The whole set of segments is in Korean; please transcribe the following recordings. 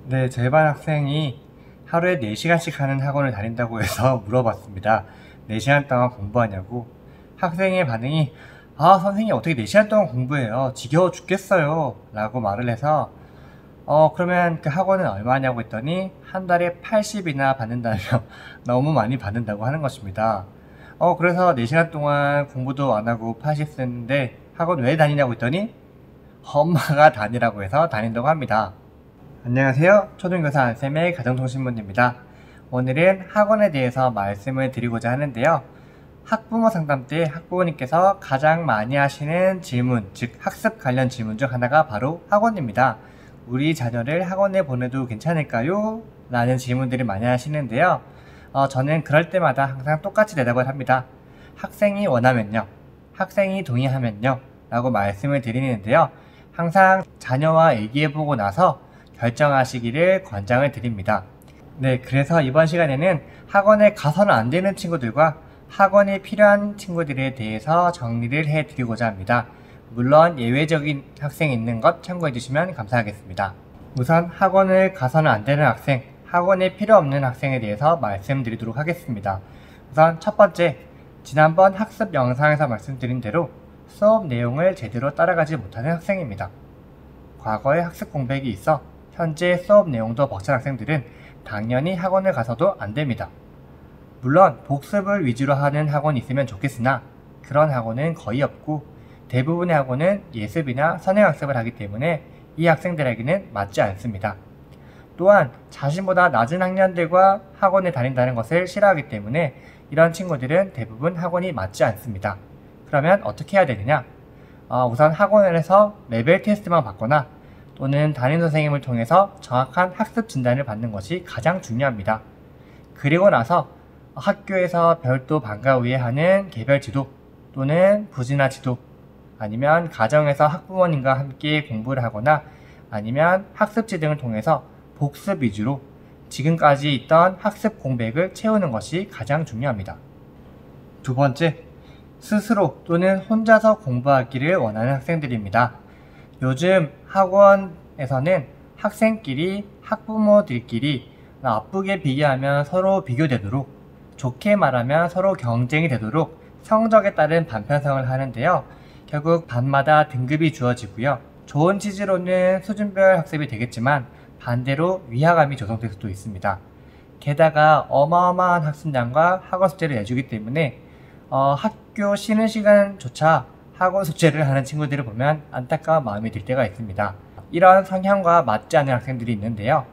네, 제 반 학생이 하루에 4시간씩 하는 학원을 다닌다고 해서 물어봤습니다. 4시간 동안 공부하냐고. 학생의 반응이 선생님 어떻게 4시간 동안 공부해요? 지겨워 죽겠어요. 라고 말을 해서 그러면 그 학원은 얼마냐고 했더니 한 달에 80이나 받는다며 너무 많이 받는다고 하는 것입니다. 그래서 4시간 동안 공부도 안 하고 80 쓰는데 학원 왜 다니냐고 했더니 엄마가 다니라고 해서 다닌다고 합니다. 안녕하세요. 초등교사 안쌤의 가정통신문입니다. 오늘은 학원에 대해서 말씀을 드리고자 하는데요. 학부모 상담 때 학부모님께서 가장 많이 하시는 질문, 즉 학습 관련 질문 중 하나가 바로 학원입니다. 우리 자녀를 학원에 보내도 괜찮을까요? 라는 질문들을 많이 하시는데요. 저는 그럴 때마다 항상 똑같이 대답을 합니다. 학생이 원하면요. 학생이 동의하면요. 라고 말씀을 드리는데요. 항상 자녀와 얘기해보고 나서 결정하시기를 권장을 드립니다. 네, 그래서 이번 시간에는 학원에 가서는 안 되는 친구들과 학원이 필요한 친구들에 대해서 정리를 해드리고자 합니다. 물론 예외적인 학생이 있는 것 참고해 주시면 감사하겠습니다. 우선 학원을 가서는 안 되는 학생, 학원이 필요 없는 학생에 대해서 말씀드리도록 하겠습니다. 우선 첫 번째, 지난번 학습 영상에서 말씀드린 대로 수업 내용을 제대로 따라가지 못하는 학생입니다. 과거에 학습 공백이 있어 현재 수업 내용도 벅찬 학생들은 당연히 학원을 가서도 안됩니다. 물론 복습을 위주로 하는 학원이 있으면 좋겠으나 그런 학원은 거의 없고 대부분의 학원은 예습이나 선행학습을 하기 때문에 이 학생들에게는 맞지 않습니다. 또한 자신보다 낮은 학년들과 학원에 다닌다는 것을 싫어하기 때문에 이런 친구들은 대부분 학원이 맞지 않습니다. 그러면 어떻게 해야 되느냐? 우선 학원에서 레벨 테스트만 받거나 또는 담임 선생님을 통해서 정확한 학습 진단을 받는 것이 가장 중요합니다. 그리고 나서 학교에서 별도 방과 후에 하는 개별 지도 또는 부진화 지도 아니면 가정에서 학부모님과 함께 공부를 하거나 아니면 학습지 등을 통해서 복습 위주로 지금까지 있던 학습 공백을 채우는 것이 가장 중요합니다. 두 번째, 스스로 또는 혼자서 공부하기를 원하는 학생들입니다. 요즘 학원에서는 학생끼리, 학부모들끼리 나쁘게 비교하면 서로 비교되도록, 좋게 말하면 서로 경쟁이 되도록 성적에 따른 반편성을 하는데요. 결국 반마다 등급이 주어지고요. 좋은 취지로는 수준별 학습이 되겠지만 반대로 위화감이 조성될 수도 있습니다. 게다가 어마어마한 학습량과 학원 숙제를 내주기 때문에 학교 쉬는 시간조차 학원 숙제를 하는 친구들을 보면 안타까운 마음이 들 때가 있습니다. 이런 성향과 맞지 않는 학생들이 있는데요.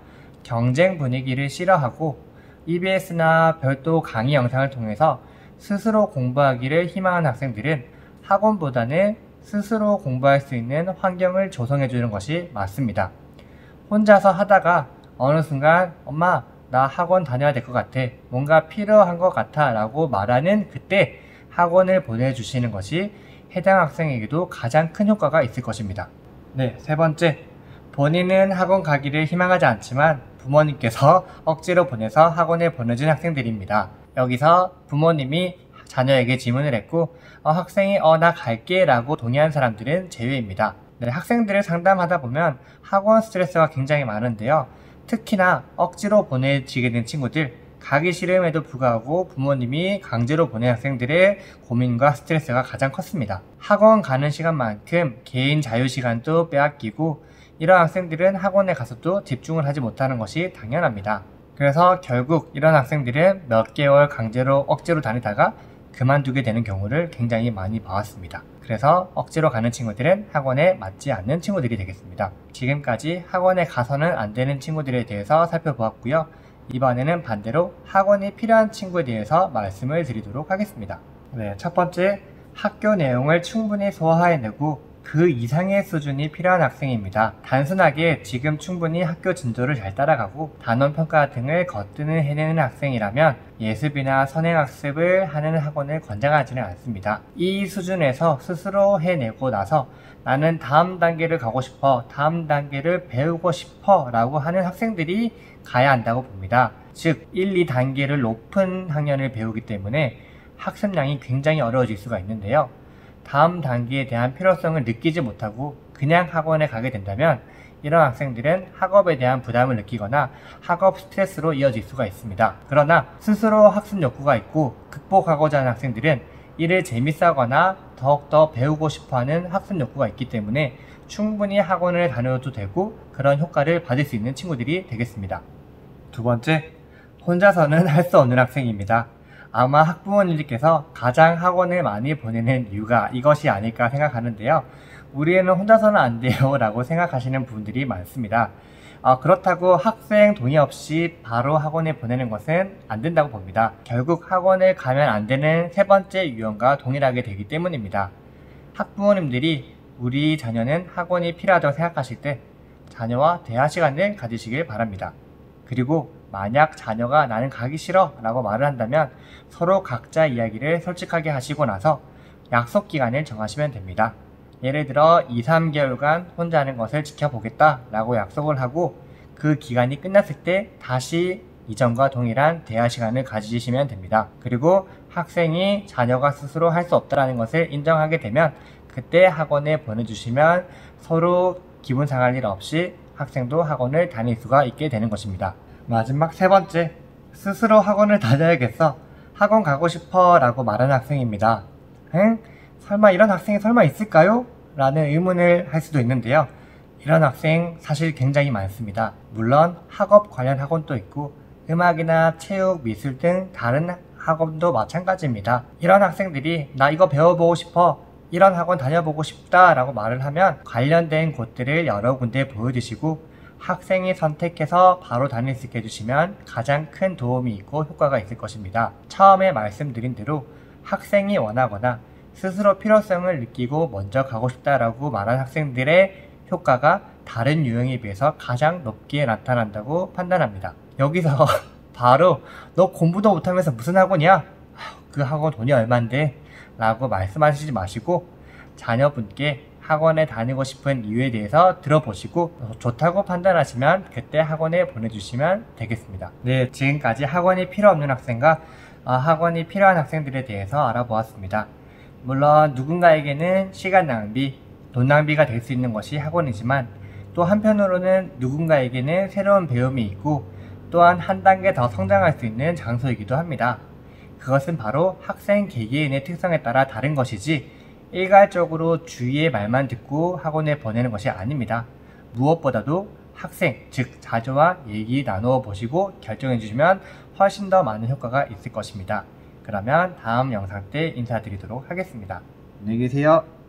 경쟁 분위기를 싫어하고 EBS나 별도 강의 영상을 통해서 스스로 공부하기를 희망하는 학생들은 학원보다는 스스로 공부할 수 있는 환경을 조성해 주는 것이 맞습니다. 혼자서 하다가 어느 순간 엄마 나 학원 다녀야 될 것 같아, 뭔가 필요한 것 같아 라고 말하는 그때 학원을 보내주시는 것이 해당 학생에게도 가장 큰 효과가 있을 것입니다. 네, 세 번째, 본인은 학원 가기를 희망하지 않지만 부모님께서 억지로 보내서 학원에 보내준 학생들입니다. 여기서 부모님이 자녀에게 질문을 했고 학생이 나 갈게 라고 동의한 사람들은 제외입니다. 네, 학생들을 상담하다 보면 학원 스트레스가 굉장히 많은데요. 특히나 억지로 보내지게 된 친구들, 가기 싫음에도 불구하고 부모님이 강제로 보낸 학생들의 고민과 스트레스가 가장 컸습니다. 학원 가는 시간만큼 개인 자유시간도 빼앗기고 이런 학생들은 학원에 가서도 집중을 하지 못하는 것이 당연합니다. 그래서 결국 이런 학생들은 몇 개월 강제로 억지로 다니다가 그만두게 되는 경우를 굉장히 많이 봐왔습니다. 그래서 억지로 가는 친구들은 학원에 맞지 않는 친구들이 되겠습니다. 지금까지 학원에 가서는 안 되는 친구들에 대해서 살펴보았고요. 이번에는 반대로 학원이 필요한 친구에 대해서 말씀을 드리도록 하겠습니다. 네, 첫 번째, 학교 내용을 충분히 소화해내고 그 이상의 수준이 필요한 학생입니다. 단순하게 지금 충분히 학교 진도를 잘 따라가고 단원평가 등을 거뜬히 해내는 학생이라면 예습이나 선행학습을 하는 학원을 권장하지는 않습니다. 이 수준에서 스스로 해내고 나서 나는 다음 단계를 가고 싶어, 다음 단계를 배우고 싶어 라고 하는 학생들이 가야 한다고 봅니다. 즉 1, 2단계를 높은 학년을 배우기 때문에 학습량이 굉장히 어려워질 수가 있는데요. 다음 단계에 대한 필요성을 느끼지 못하고 그냥 학원에 가게 된다면 이런 학생들은 학업에 대한 부담을 느끼거나 학업 스트레스로 이어질 수가 있습니다. 그러나 스스로 학습 욕구가 있고 극복하고자 하는 학생들은 이를 재밌어하거나 더욱더 배우고 싶어하는 학습 욕구가 있기 때문에 충분히 학원을 다녀도 되고 그런 효과를 받을 수 있는 친구들이 되겠습니다. 두 번째, 혼자서는 할 수 없는 학생입니다. 아마 학부모님들께서 가장 학원을 많이 보내는 이유가 이것이 아닐까 생각하는데요. 우리 애는 혼자서는 안 돼요 라고 생각하시는 분들이 많습니다. 그렇다고 학생 동의 없이 바로 학원에 보내는 것은 안 된다고 봅니다. 결국 학원을 가면 안 되는 세 번째 유형과 동일하게 되기 때문입니다. 학부모님들이 우리 자녀는 학원이 필요하다고 생각하실 때 자녀와 대화 시간을 가지시길 바랍니다. 그리고 만약 자녀가 나는 가기 싫어 라고 말을 한다면 서로 각자 이야기를 솔직하게 하시고 나서 약속 기간을 정하시면 됩니다. 예를 들어 2-3개월간 혼자 하는 것을 지켜보겠다 라고 약속을 하고 그 기간이 끝났을 때 다시 이전과 동일한 대화 시간을 가지시면 됩니다. 그리고 학생이 자녀가 스스로 할 수 없다는 것을 인정하게 되면 그때 학원에 보내주시면 서로 기분 상할 일 없이 학생도 학원을 다닐 수가 있게 되는 것입니다. 마지막 세 번째, 스스로 학원을 다녀야겠어. 학원 가고 싶어 라고 말하는 학생입니다. 응? 설마 이런 학생이 설마 있을까요? 라는 의문을 할 수도 있는데요. 이런 학생 사실 굉장히 많습니다. 물론 학업 관련 학원도 있고 음악이나 체육, 미술 등 다른 학원도 마찬가지입니다. 이런 학생들이 나 이거 배워보고 싶어, 이런 학원 다녀보고 싶다 라고 말을 하면 관련된 곳들을 여러 군데 보여주시고 학생이 선택해서 바로 다닐 수 있게 해주시면 가장 큰 도움이 있고 효과가 있을 것입니다. 처음에 말씀드린 대로 학생이 원하거나 스스로 필요성을 느끼고 먼저 가고 싶다라고 말한 학생들의 효과가 다른 유형에 비해서 가장 높게 나타난다고 판단합니다. 여기서 바로 너 공부도 못하면서 무슨 학원이야? 그 학원 돈이 얼만데? 라고 말씀하시지 마시고 자녀분께 학원에 다니고 싶은 이유에 대해서 들어보시고 좋다고 판단하시면 그때 학원에 보내주시면 되겠습니다. 네, 지금까지 학원이 필요 없는 학생과 학원이 필요한 학생들에 대해서 알아보았습니다. 물론 누군가에게는 시간 낭비, 돈 낭비가 될 수 있는 것이 학원이지만 또 한편으로는 누군가에게는 새로운 배움이 있고 또한 한 단계 더 성장할 수 있는 장소이기도 합니다. 그것은 바로 학생 개개인의 특성에 따라 다른 것이지 일괄적으로 주위의 말만 듣고 학원에 보내는 것이 아닙니다. 무엇보다도 학생, 즉 자녀와 얘기 나누어 보시고 결정해 주시면 훨씬 더 많은 효과가 있을 것입니다. 그러면 다음 영상 때 인사드리도록 하겠습니다. 안녕히 계세요.